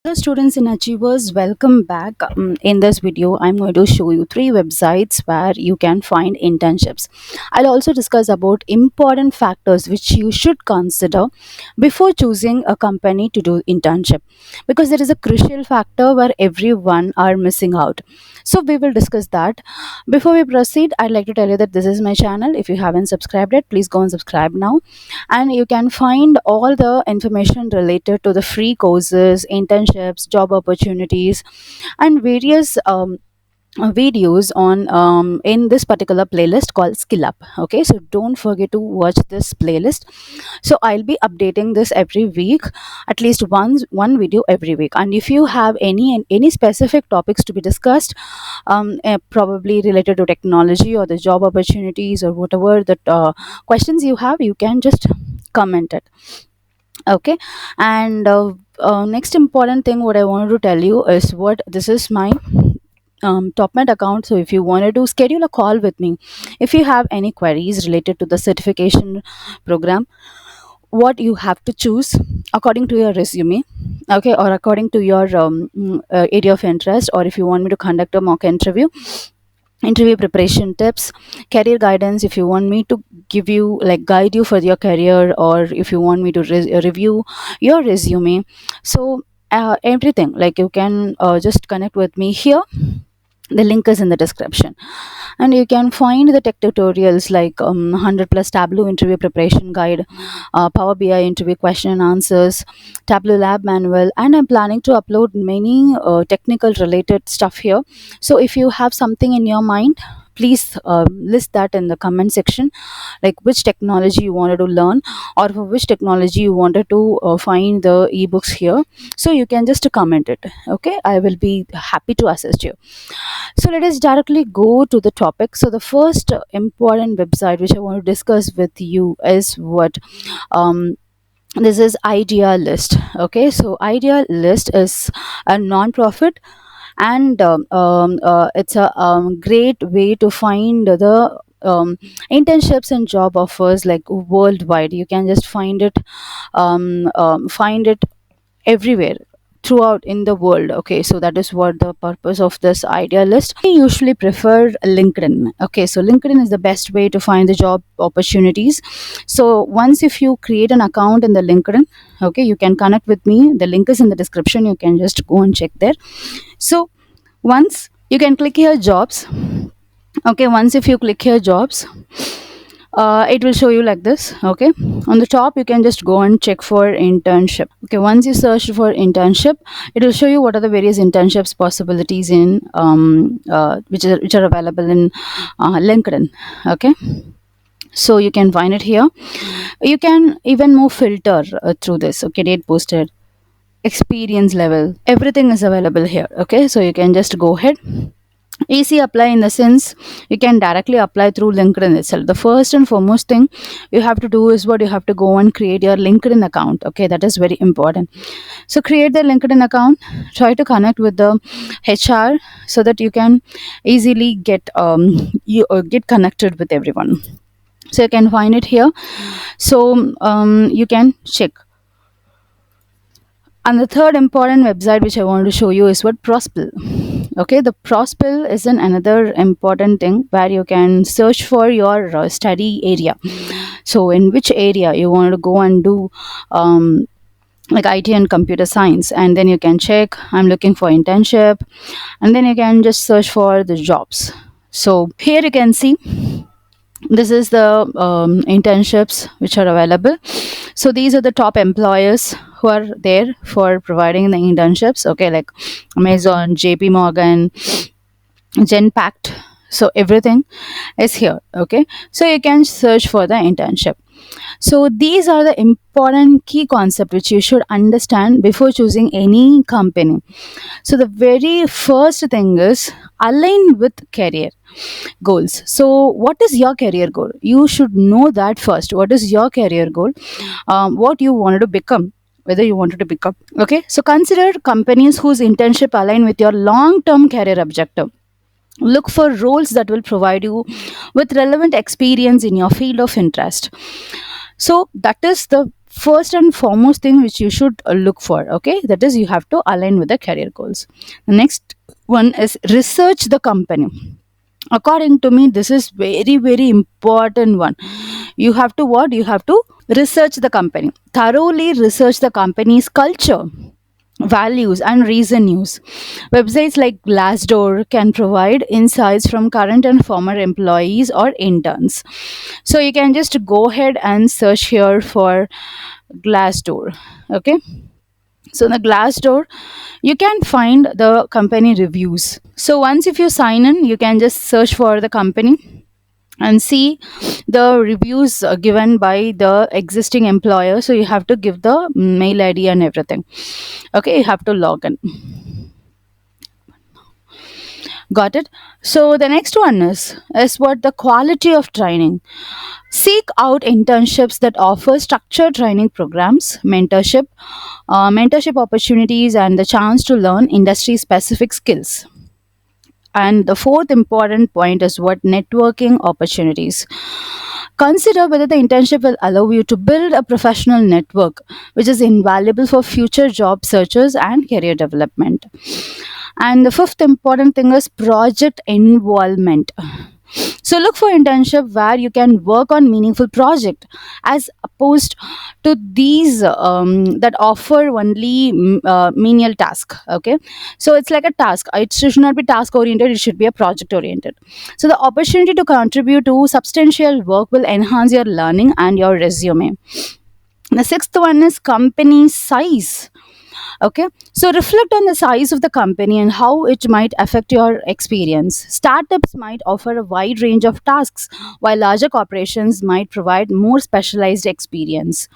Hello students and achievers, welcome back. In this video, I'm going to show you three websites where you can find internships. I'll also discuss about important factors which you should consider before choosing a company to do internship, because there is a crucial factor where everyone are missing out. So we will discuss that. Before we proceed, I'd like to tell you that this is my channel. If you haven't subscribed yet, please go and subscribe now, and you can find all the information related to the free courses, internships, job opportunities, and various videos on in this particular playlist called skill up. Okay, so don't forget to watch this playlist. So I'll be updating this every week, at least one video every week. And if you have any specific topics to be discussed, probably related to technology or the job opportunities or whatever the questions you have, you can just comment it. Okay, and next important thing what I wanted to tell you is what this is my topmed account. So if you wanted to schedule a call with me, if you have any queries related to the certification program, what you have to choose according to your resume, okay, or according to your area of interest, or if you want me to conduct a mock interview preparation tips, career guidance, if you want me to give you like guide you for your career, or if you want me to review your resume. So everything, like, you can just connect with me here. The link is in the description, and you can find the tech tutorials like 100 plus Tableau interview preparation guide, Power BI interview question and answers, Tableau lab manual, and I'm planning to upload many technical related stuff here. So if you have something in your mind, please list that in the comment section, like which technology you wanted to learn, or for which technology you wanted to find the ebooks here. So you can just comment it. Okay, I will be happy to assist you. So let us directly go to the topic. So the first important website which I want to discuss with you is what um, this is Idea List. Okay, so Idea List is a non-profit, and it's a great way to find the internships and job offers like worldwide. You can just find it everywhere throughout in the world. Okay, so that is what the purpose of this Idea List. I usually prefer LinkedIn. Okay, so LinkedIn is the best way to find the job opportunities. So once if you create an account in the LinkedIn, okay, you can connect with me. The link is in the description. You can just go and check there. So once you can click here jobs. Okay, once if you click here jobs, it will show you like this. Okay, on the top you can just go and check for internship. Okay, once you search for internship, it will show you what are the various internships possibilities in which are available in LinkedIn. Okay, so you can find it here. You can even more filter through this. Okay, date posted, experience level, everything is available here. Okay, so you can just go ahead. Easy apply in the sense you can directly apply through LinkedIn itself. The first and foremost thing you have to do is what you have to go and create your LinkedIn account. Okay, that is very important. So create the LinkedIn account, try to connect with the HR so that you can easily get connected with everyone. So you can find it here. So you can check. And the third important website which I want to show you is what Prospel. Okay, the Prospel is another important thing where you can search for your study area. So in which area you want to go and do like IT and computer science, and then you can check I'm looking for internship, and then you can just search for the jobs. So here you can see this is the internships which are available. So these are the top employers who are there for providing the internships. Okay, like Amazon, JP Morgan, Genpact. So everything is here. Okay, so you can search for the internship. So these are the important key concepts which you should understand before choosing any company. So the very first thing is align with career goals. So what is your career goal? You should know that first. What is your career goal? What you wanted to become, whether you wanted to become. Okay, so consider companies whose internship align with your long term career objective. Look for roles that will provide you with relevant experience in your field of interest. So that is the first and foremost thing which you should look for. Okay, that is, you have to align with the career goals. The next one is research the company. According to me, this is very very important one. You have to what? You have to research the company, thoroughly research the company's culture, values, and recent news. Websites like Glassdoor can provide insights from current and former employees or interns. So you can just go ahead and search here for Glassdoor. Okay, so in the Glassdoor you can find the company reviews. So once if you sign in, you can just search for the company and see the reviews given by the existing employer. So you have to give the mail ID and everything. Okay, you have to log in. Got it. So the next one is what? The quality of training. Seek out internships that offer structured training programs, mentorship opportunities, and the chance to learn industry specific skills. And the fourth important point is what? Networking opportunities. Consider whether the internship will allow you to build a professional network, which is invaluable for future job searches and career development. And the fifth important thing is project involvement. So look for internship where you can work on meaningful project, as opposed to these that offer only menial task. Okay, so it's like a task. It should not be task oriented. It should be a project oriented. So the opportunity to contribute to substantial work will enhance your learning and your resume. The sixth one is company size. Okay, so reflect on the size of the company and how it might affect your experience. Startups might offer a wide range of tasks, while larger corporations might provide more specialized experience.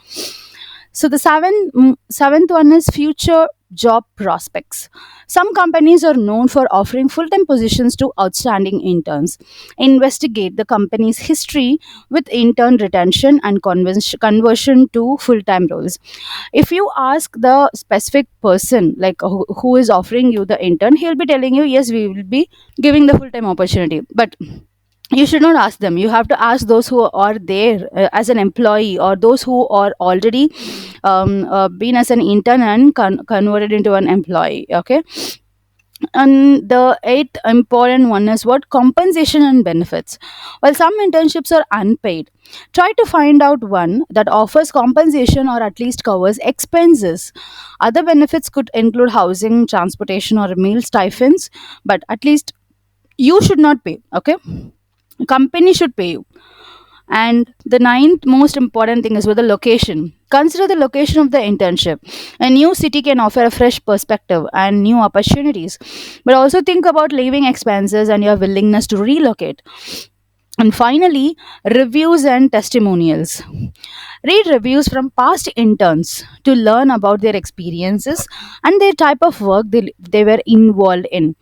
So the seventh one is future job prospects. Some companies are known for offering full-time positions to outstanding interns. Investigate the company's history with intern retention and conversion to full-time roles. If you ask the specific person, like who is offering you the intern, he'll be telling you, yes, we will be giving the full-time opportunity. But you should not ask them. You have to ask those who are there as an employee, or those who are already been as an intern and converted into an employee. Okay, and the eighth important one is what? Compensation and benefits. While some internships are unpaid, try to find out one that offers compensation or at least covers expenses. Other benefits could include housing, transportation, or meal stipends, but at least you should not pay. Okay, company should pay you. And the ninth most important thing is with the location. Consider the location of the internship. A new city can offer a fresh perspective and new opportunities, but also think about living expenses and your willingness to relocate. And finally, reviews and testimonials. Read reviews from past interns to learn about their experiences and their type of work they were involved in.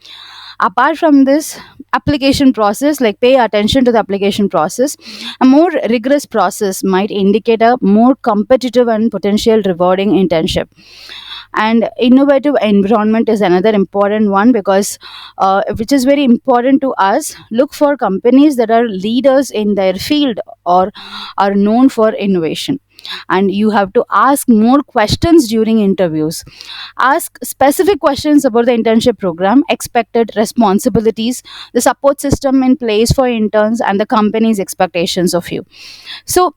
Apart from this, application process, like pay attention to the application process. A more rigorous process might indicate a more competitive and potential rewarding internship. And innovative environment is another important one, because which is very important to us. Look for companies that are leaders in their field or are known for innovation. And you have to ask more questions during interviews. Ask specific questions about the internship program, expected responsibilities, the support system in place for interns, and the company's expectations of you. So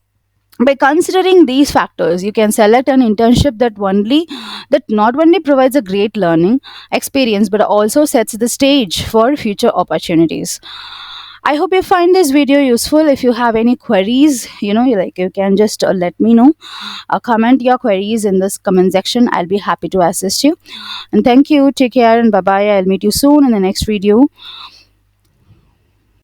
by considering these factors, you can select an internship that not only provides a great learning experience, but also sets the stage for future opportunities. I hope you find this video useful. If you have any queries, you can just let me know. Comment your queries in this comment section. I'll be happy to assist you. And thank you. Take care and bye bye. I'll meet you soon in the next video.